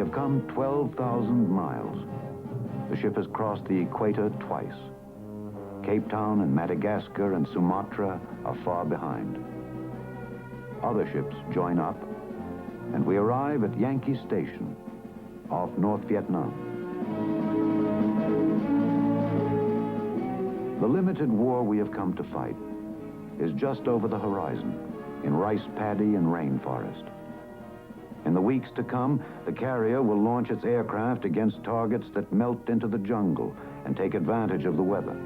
have come 12,000 miles. The ship has crossed the equator twice. Cape Town and Madagascar and Sumatra are far behind. Other ships join up, and we arrive at Yankee Station, off North Vietnam. The limited war we have come to fight is just over the horizon, in rice paddy and rainforest. In the weeks to come, the carrier will launch its aircraft against targets that melt into the jungle and take advantage of the weather.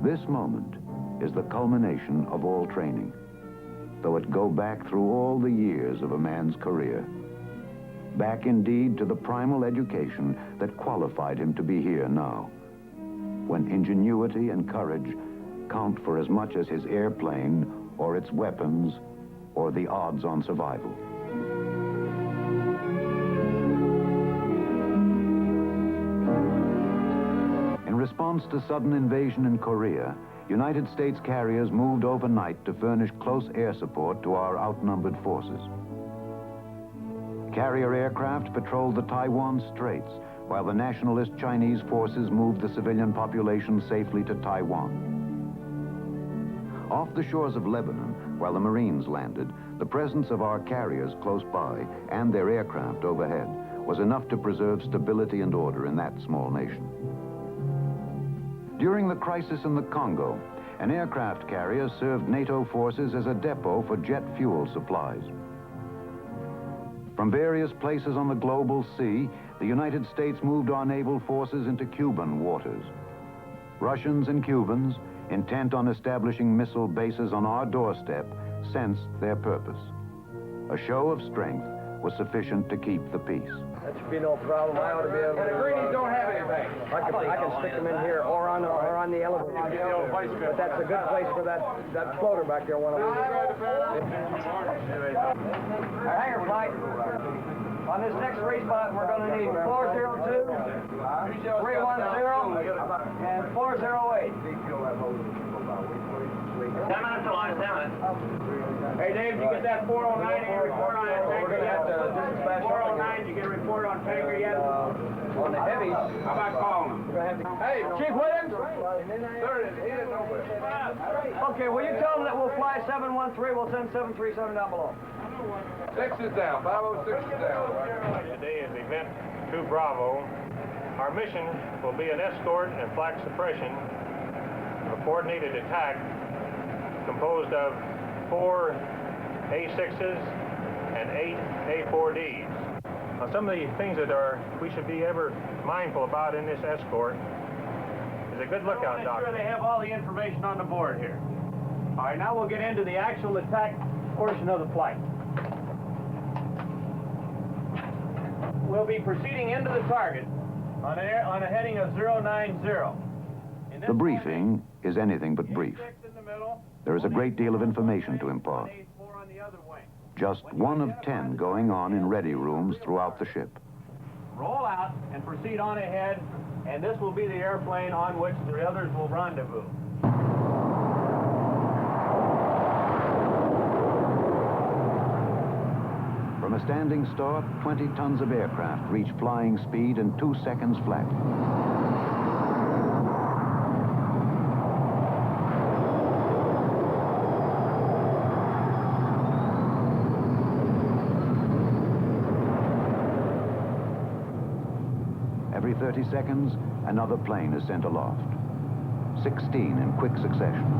This moment is the culmination of all training, though it go back through all the years of a man's career. Back indeed to the primal education that qualified him to be here now, when ingenuity and courage count for as much as his airplane or its weapons or the odds on survival. In response to sudden invasion in Korea, United States carriers moved overnight to furnish close air support to our outnumbered forces. Carrier aircraft patrolled the Taiwan Straits, while the nationalist Chinese forces moved the civilian population safely to Taiwan. Off the shores of Lebanon, while the Marines landed, the presence of our carriers close by and their aircraft overhead was enough to preserve stability and order in that small nation. During the crisis in the Congo, an aircraft carrier served NATO forces as a depot for jet fuel supplies. From various places on the global sea, the United States moved our naval forces into Cuban waters. Russians and Cubans, intent on establishing missile bases on our doorstep, sensed their purpose. A show of strength was sufficient to keep the peace. That should be no problem. I ought to be able to... And the greenies don't have anything. I can stick them in here or on the elevator. But that's a good place for that floater back there. One of them. Hangar flight. On this next respot, we're going to need 402, 310, and 408. 10 minutes to launch, 10 minutes. Hey, Dave, did you get that 409 and your report on that tanker yet? 409, did you get a report on tanker yet? On the heavies. How about calling them? Hey, Chief Williams? Okay, will you tell them that we'll fly 713, we'll send 737 down below. 6 is down, 506 is down. Today is Event 2 Bravo. Our mission will be an escort and flak suppression of a coordinated attack composed of 4 A-6s and 8 A-4Ds. Now, some of the things that we should be ever mindful about in this escort is a good lookout doctrine. Make sure they have all the information on the board here. All right, now we'll get into the actual attack portion of the flight. We'll be proceeding into the target on a heading of 090. The briefing is anything but brief. There is a great deal of information to impart. Just one of 10 going on in ready rooms throughout the ship. Roll out and proceed on ahead, and this will be the airplane on which the others will rendezvous. From a standing start, 20 tons of aircraft reach flying speed in 2 seconds flat. Every 30 seconds, another plane is sent aloft. 16 in quick succession.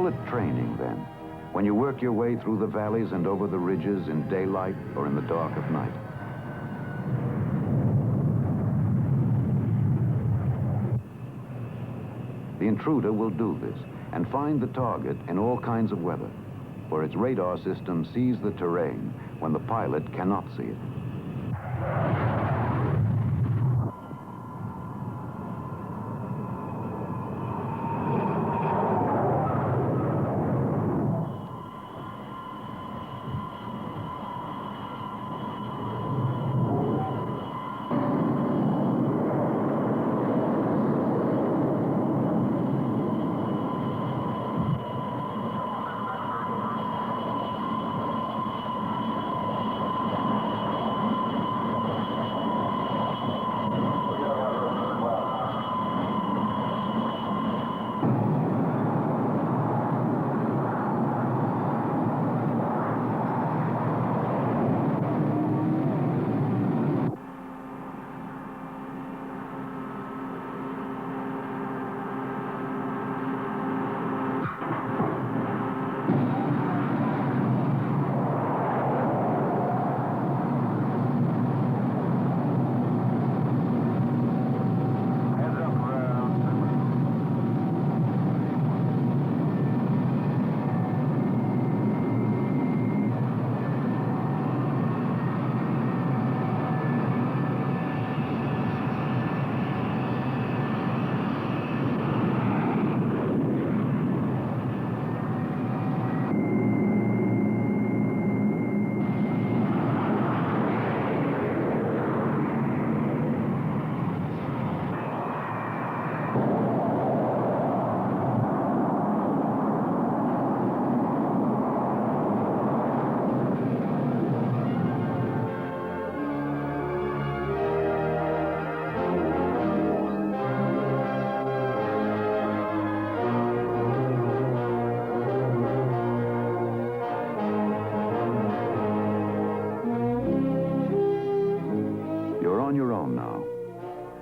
call it training, then, when you work your way through the valleys and over the ridges in daylight or in the dark of night. The Intruder will do this and find the target in all kinds of weather, for its radar system sees the terrain when the pilot cannot see it.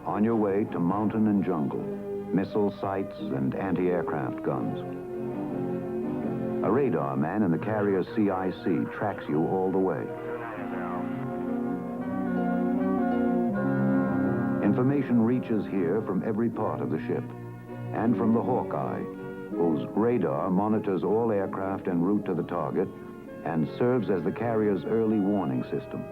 On your way to mountain and jungle, missile sites and anti-aircraft guns. A radar man in the carrier CIC tracks you all the way. Information reaches here from every part of the ship, and from the Hawkeye, whose radar monitors all aircraft en route to the target and serves as the carrier's early warning system.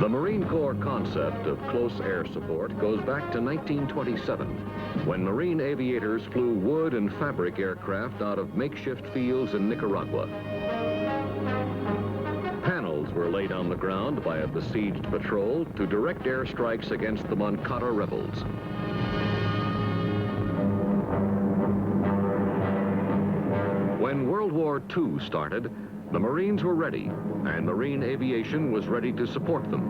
The Marine Corps concept of close air support goes back to 1927, when Marine aviators flew wood and fabric aircraft out of makeshift fields in Nicaragua. Panels were laid on the ground by a besieged patrol to direct airstrikes against the Moncada rebels. When World War II started, the Marines were ready, and Marine aviation was ready to support them.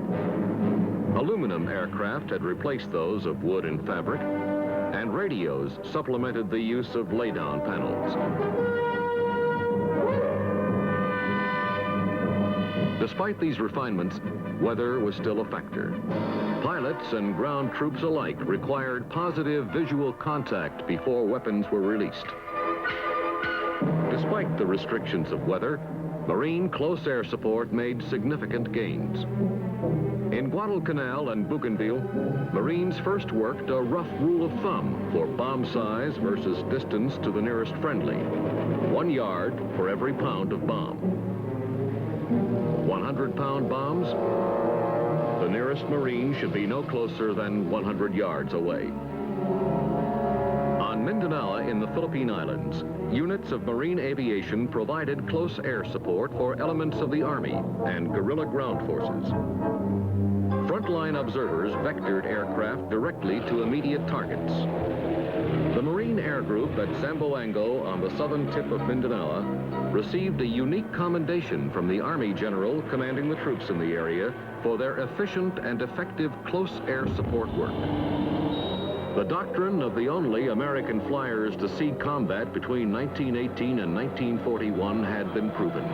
Aluminum aircraft had replaced those of wood and fabric, and radios supplemented the use of lay-down panels. Despite these refinements, weather was still a factor. Pilots and ground troops alike required positive visual contact before weapons were released. Despite the restrictions of weather, Marine close air support made significant gains. In Guadalcanal and Bougainville, Marines first worked a rough rule of thumb for bomb size versus distance to the nearest friendly. 1 yard for every pound of bomb. 100-pound bombs? The nearest Marine should be no closer than 100 yards away. On On Mindanao in the Philippine Islands, units of Marine aviation provided close air support for elements of the Army and guerrilla ground forces. Frontline observers vectored aircraft directly to immediate targets. The Marine Air Group at Zamboango on the southern tip of Mindanao received a unique commendation from the Army general commanding the troops in the area for their efficient and effective close air support work. The doctrine of the only American flyers to see combat between 1918 and 1941 had been proven.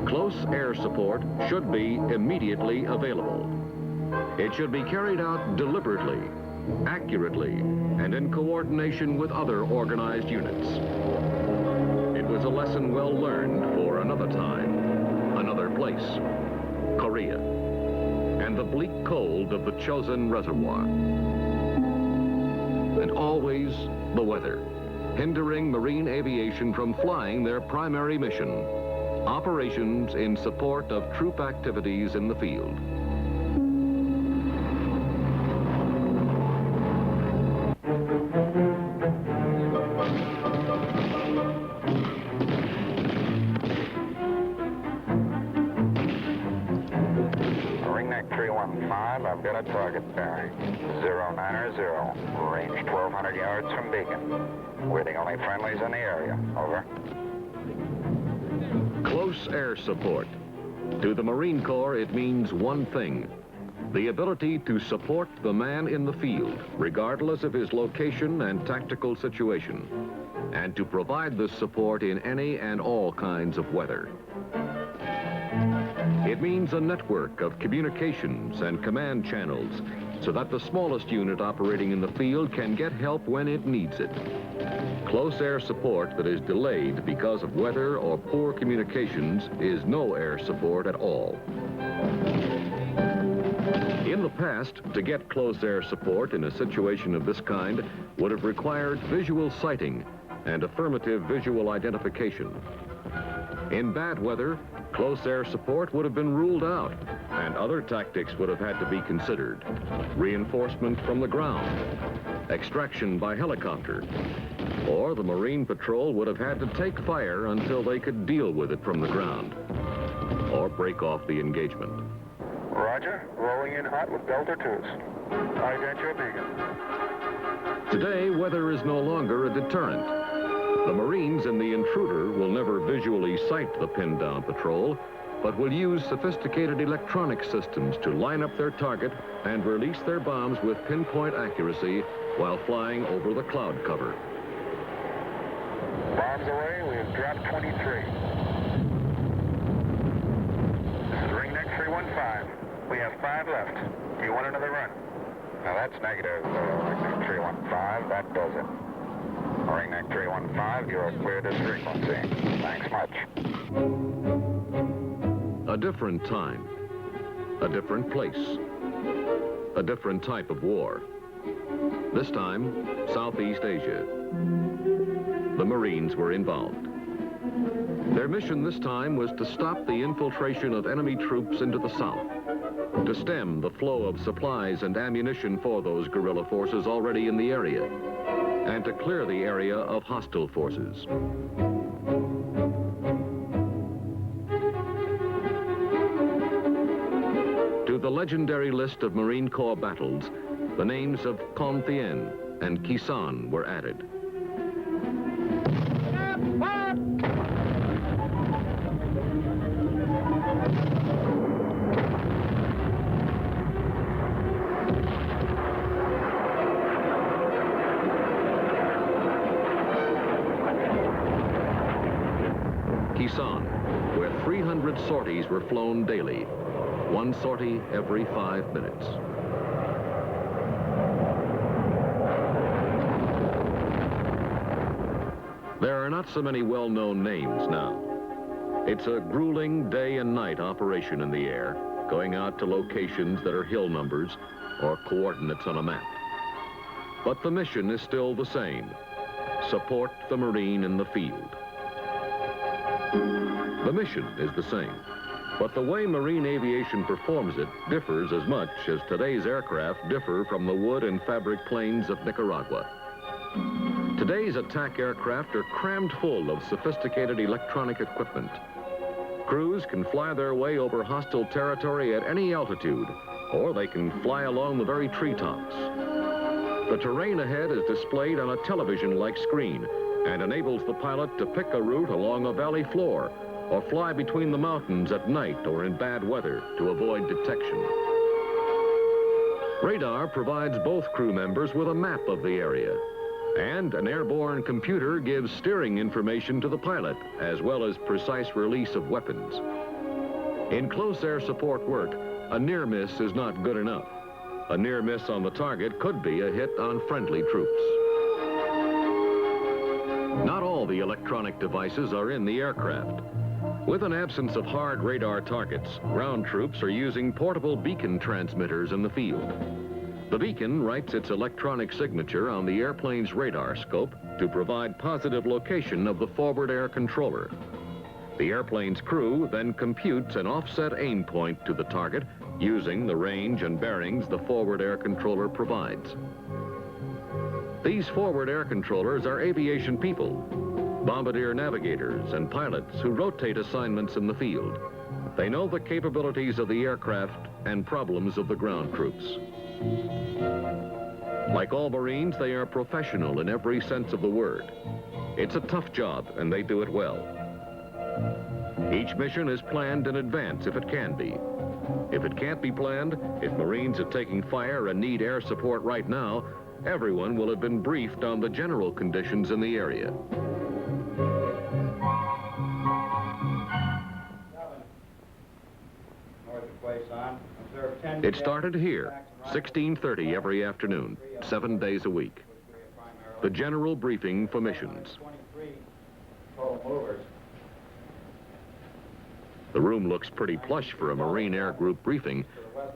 Close air support should be immediately available. It should be carried out deliberately, accurately, and in coordination with other organized units. It was a lesson well learned for another time, another place, Korea, and the bleak cold of the Chosin Reservoir. And always the weather, hindering Marine aviation from flying their primary mission, operations in support of troop activities in the field. Ringneck 315, I've got a target bearing 090, range 1,200 yards from beacon. We're the only friendlies in the area. Over. Close air support. To the Marine Corps, it means one thing: the ability to support the man in the field, regardless of his location and tactical situation, and to provide this support in any and all kinds of weather. It means a network of communications and command channels so that the smallest unit operating in the field can get help when it needs it. Close air support that is delayed because of weather or poor communications is no air support at all. In the past, to get close air support in a situation of this kind would have required visual sighting and affirmative visual identification. In bad weather, close air support would have been ruled out, and other tactics would have had to be considered. Reinforcement from the ground, extraction by helicopter, or the Marine Patrol would have had to take fire until they could deal with it from the ground, or break off the engagement. Roger, rolling in hot with Delta 2s. I got your beacon. Today, weather is no longer a deterrent. The Marines in the Intruder will never visually sight the pinned-down patrol, but will use sophisticated electronic systems to line up their target and release their bombs with pinpoint accuracy while flying over the cloud cover. Bombs away, we've dropped 23. This is Ringneck 315. We have 5 left. Do you want another run? Now that's negative, Ringneck 315. That does it. Ringneck 315, you are cleared as frequency. Thanks much. A different time, a different place, a different type of war. This time, Southeast Asia. The Marines were involved. Their mission this time was to stop the infiltration of enemy troops into the south, to stem the flow of supplies and ammunition for those guerrilla forces already in the area, and to clear the area of hostile forces. To the legendary list of Marine Corps battles, the names of Con Thien and Quezon were added. Quezon, where 300 sorties were flown daily, one sortie every 5 minutes. There are not so many well-known names now. It's a grueling day and night operation in the air, going out to locations that are hill numbers or coordinates on a map. But the mission is still the same: support the Marine in the field. The mission is the same, but the way Marine aviation performs it differs as much as today's aircraft differ from the wood and fabric planes of Nicaragua. Today's attack aircraft are crammed full of sophisticated electronic equipment. Crews can fly their way over hostile territory at any altitude, or they can fly along the very treetops. The terrain ahead is displayed on a television-like screen and enables the pilot to pick a route along a valley floor or fly between the mountains at night or in bad weather to avoid detection. Radar provides both crew members with a map of the area, and an airborne computer gives steering information to the pilot, as well as precise release of weapons. In close air support work, a near miss is not good enough. A near miss on the target could be a hit on friendly troops. Not all the electronic devices are in the aircraft. With an absence of hard radar targets, ground troops are using portable beacon transmitters in the field. The beacon writes its electronic signature on the airplane's radar scope to provide positive location of the forward air controller. The airplane's crew then computes an offset aim point to the target using the range and bearings the forward air controller provides. These forward air controllers are aviation people, bombardier navigators and pilots who rotate assignments in the field. They know the capabilities of the aircraft and problems of the ground troops. Like all Marines, they are professional in every sense of the word. It's a tough job, and they do it well. Each mission is planned in advance if it can be. If it can't be planned, if Marines are taking fire and need air support right now, everyone will have been briefed on the general conditions in the area. It started here, 16:30 every afternoon, 7 days a week. The general briefing for missions. The room looks pretty plush for a Marine Air Group briefing,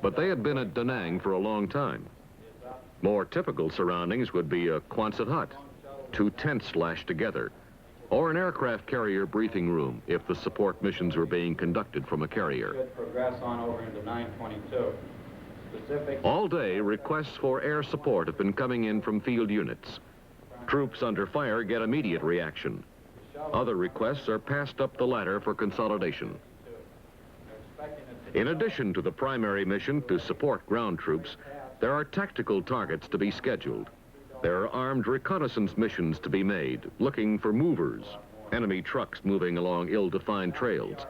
but they had been at Da Nang for a long time. More typical surroundings would be a Quonset hut, 2 tents lashed together, or an aircraft carrier briefing room if the support missions were being conducted from a carrier. Progress on over into 922. All day, requests for air support have been coming in from field units. Troops under fire get immediate reaction. Other requests are passed up the ladder for consolidation. In addition to the primary mission to support ground troops, there are tactical targets to be scheduled. There are armed reconnaissance missions to be made, looking for movers, enemy trucks moving along ill-defined trails.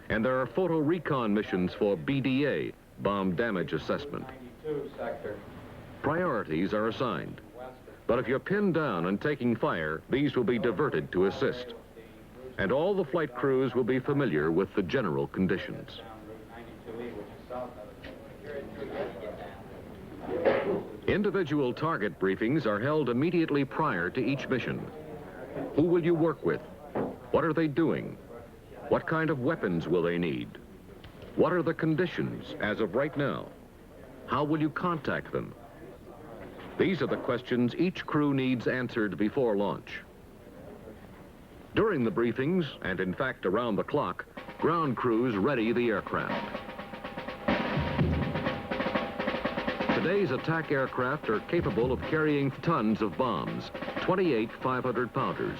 And there are photo recon missions for BDA, bomb damage assessment. Priorities are assigned. But if you're pinned down and taking fire, these will be diverted to assist. And all the flight crews will be familiar with the general conditions. Individual target briefings are held immediately prior to each mission. Who will you work with? What are they doing? What kind of weapons will they need? What are the conditions as of right now? How will you contact them? These are the questions each crew needs answered before launch. During the briefings, and in fact around the clock, ground crews ready the aircraft. Today's attack aircraft are capable of carrying tons of bombs, 28 500-pounders.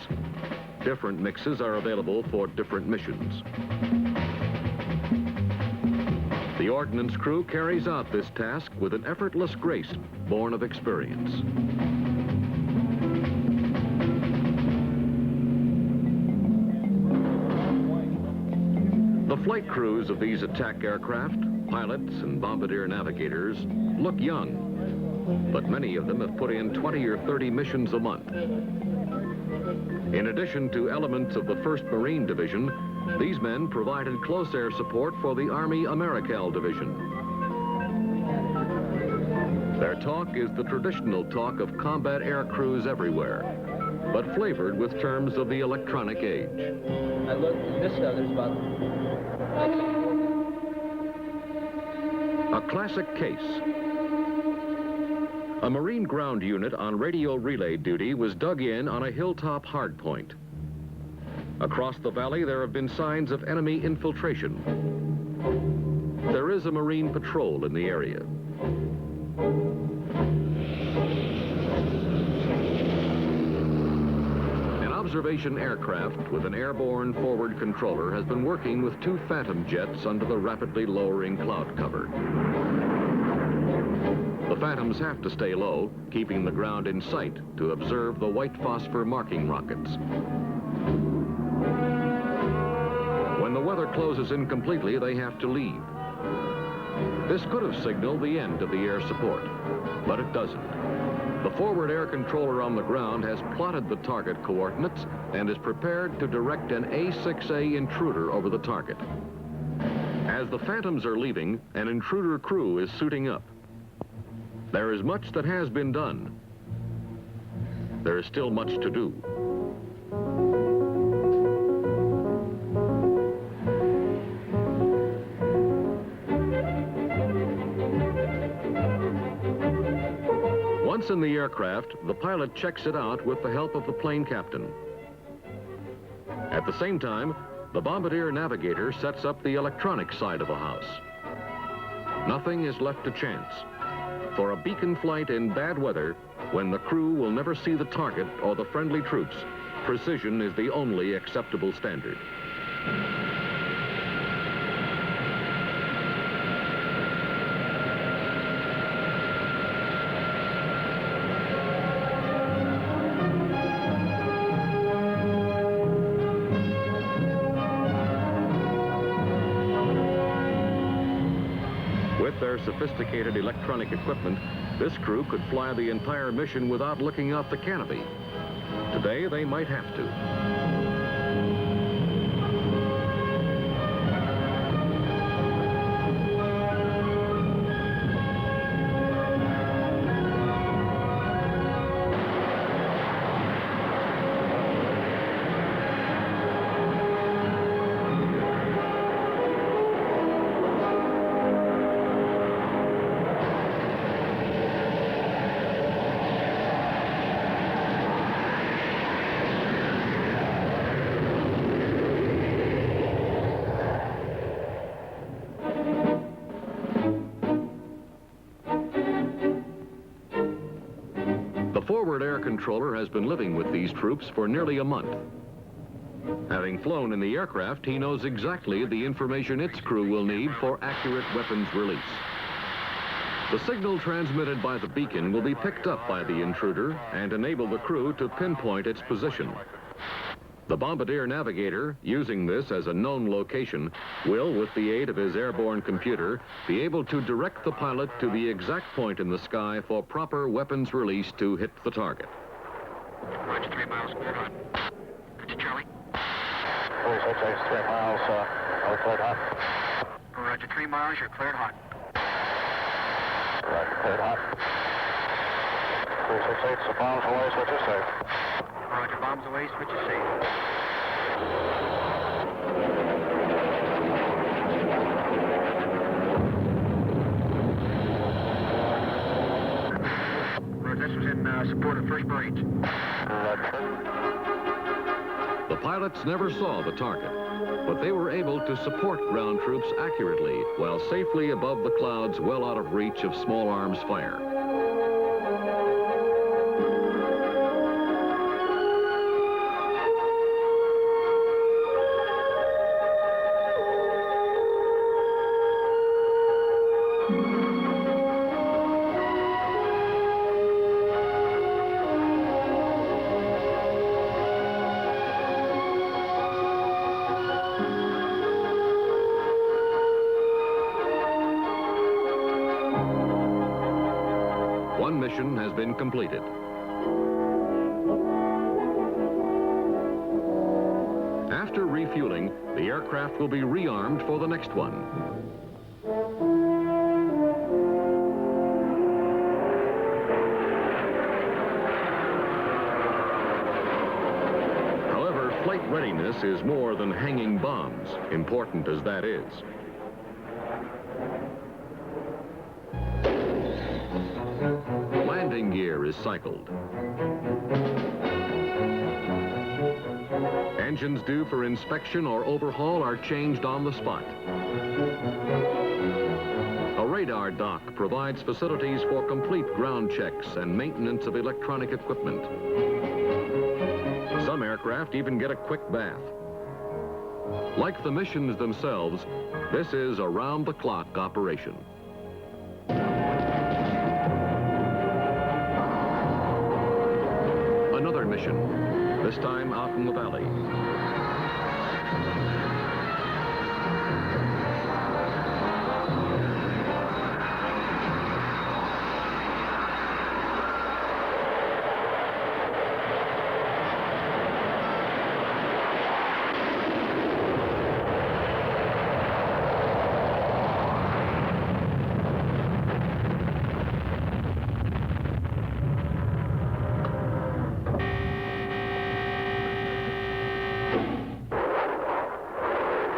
Different mixes are available for different missions. The ordnance crew carries out this task with an effortless grace born of experience. The flight crews of these attack aircraft, pilots and bombardier navigators, look young, but many of them have put in 20 or 30 missions a month. In addition to elements of the 1st Marine Division, these men provided close air support for the Army Americal Division. Their talk is the traditional talk of combat air crews everywhere, but flavored with terms of the electronic age. I looked at this stuff, there's about... A classic case. A Marine ground unit on radio relay duty was dug in on a hilltop hardpoint. Across the valley, there have been signs of enemy infiltration. There is a Marine patrol in the area. observation aircraft with an airborne forward controller has been working with 2 Phantom jets under the rapidly lowering cloud cover. The Phantoms have to stay low, keeping the ground in sight to observe the white phosphor marking rockets. When the weather closes in completely, they have to leave. This could have signaled the end of the air support, but it doesn't. The forward air controller on the ground has plotted the target coordinates and is prepared to direct an A-6 Intruder over the target. As the Phantoms are leaving, an Intruder crew is suiting up. There is much that has been done. There is still much to do. Once in the aircraft, the pilot checks it out with the help of the plane captain. At the same time, the bombardier navigator sets up the electronic side of the house. Nothing is left to chance. For a beacon flight in bad weather, when the crew will never see the target or the friendly troops, precision is the only acceptable standard. With their sophisticated electronic equipment, this crew could fly the entire mission without looking out the canopy. Today, they might have to. The forward air controller has been living with these troops for nearly a month. Having flown in the aircraft, he knows exactly the information its crew will need for accurate weapons release. The signal transmitted by the beacon will be picked up by the Intruder and enable the crew to pinpoint its position. The bombardier navigator, using this as a known location, will, with the aid of his airborne computer, be able to direct the pilot to the exact point in the sky for proper weapons release to hit the target. Roger, 3 miles, cleared hot. Roger, Charlie. 368, 3 miles, we're cleared hot. Roger, 3 miles, you're cleared hot. Roger, cleared hot. 368, so bombs away, switch is safe. Roger, bombs away, switch is safe. Roger, this was in support of 1st Marines. The pilots never saw the target, but they were able to support ground troops accurately while safely above the clouds well out of reach of small arms fire. One mission has been completed. After refueling, the aircraft will be rearmed for the next one. However, flight readiness is more than hanging bombs, important as that is. Landing gear is cycled. Engines due for inspection or overhaul are changed on the spot. A radar dock provides facilities for complete ground checks and maintenance of electronic equipment. Some aircraft even get a quick bath. Like the missions themselves, this is a round-the-clock operation. Another mission, this time out in the valley.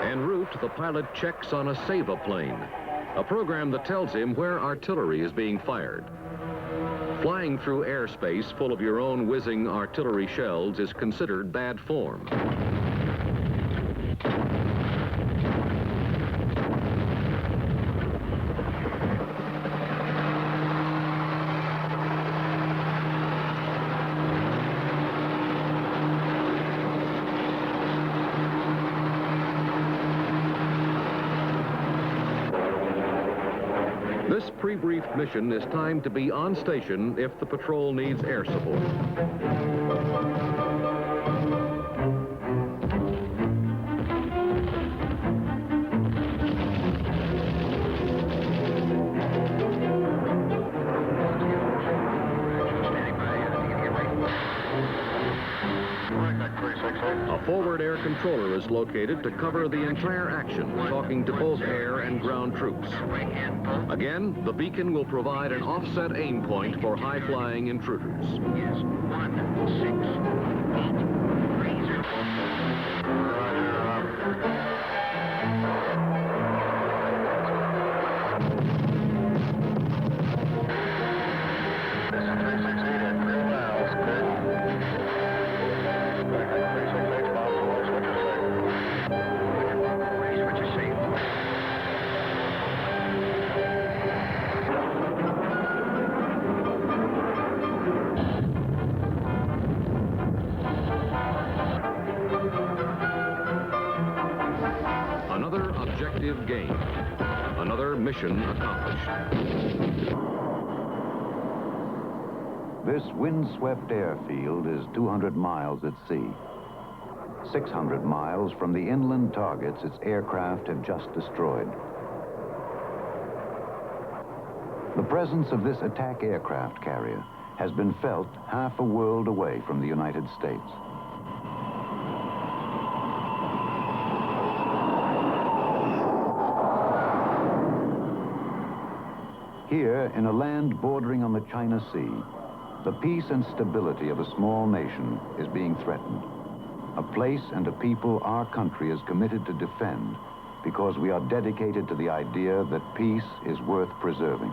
En route, the pilot checks on a save-a-plane, a program that tells him where artillery is being fired. Flying through airspace full of your own whizzing artillery shells is considered bad form. This pre-briefed mission is timed to be on station if the patrol needs air support. A forward air controller is located to cover the entire action, talking to both air and ground troops. Again, the beacon will provide an offset aim point for high-flying intruders. Another objective gained. Another mission accomplished. This windswept airfield is 200 miles at sea. 600 miles from the inland targets its aircraft have just destroyed. The presence of this attack aircraft carrier has been felt half a world away from the United States. Here, in a land bordering on the China Sea, the peace and stability of a small nation is being threatened. A place and a people our country is committed to defend because we are dedicated to the idea that peace is worth preserving.